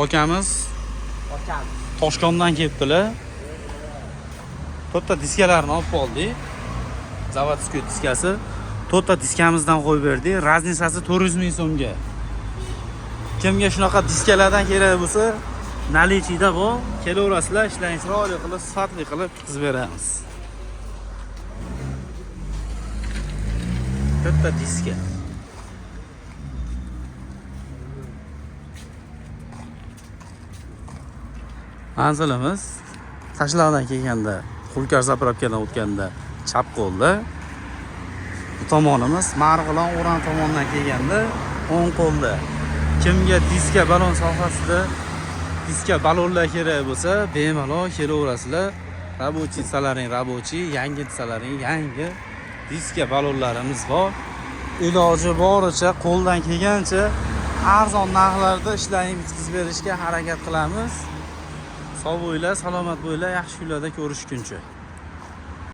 Akamiz Toshkentdan kelibdilar. To'rtta diskalarni olib oldik. Zavodskiy diskasi. To'rtta diskamizdan qo'yib berdik. Raznisasi 400 ming so'mga. Kimga shunaqa diskalardan kerak bo'lsa, nalichida bor, kelaverasizlar, ishlarni chiroyli qilib, sifatli qilib bitkazib beramiz. To'rtta diska. Manzilimiz Tashlardan kelganda, Xulkar zapravkadan o'tganda chap qo'lda. Bu tomonimiz Marg'ilon O'ran tomonidan kelganda o'ng qo'lda. Kimga diska balon sohasida diska balonlar kerak bo'lsa, bemalol kelaverasizlar. Rabochiy disalaring rabochiy, yangi disalaring yangi diska balonlarimiz bor. Iloji boricha qo'ldan kelgancha arzon narxlarda ishlarni bitkazib berishga harakat qilamiz. Sog' bo'linglar, salomat bo'linglar, yaxshi kunlarda ko'rishguncha.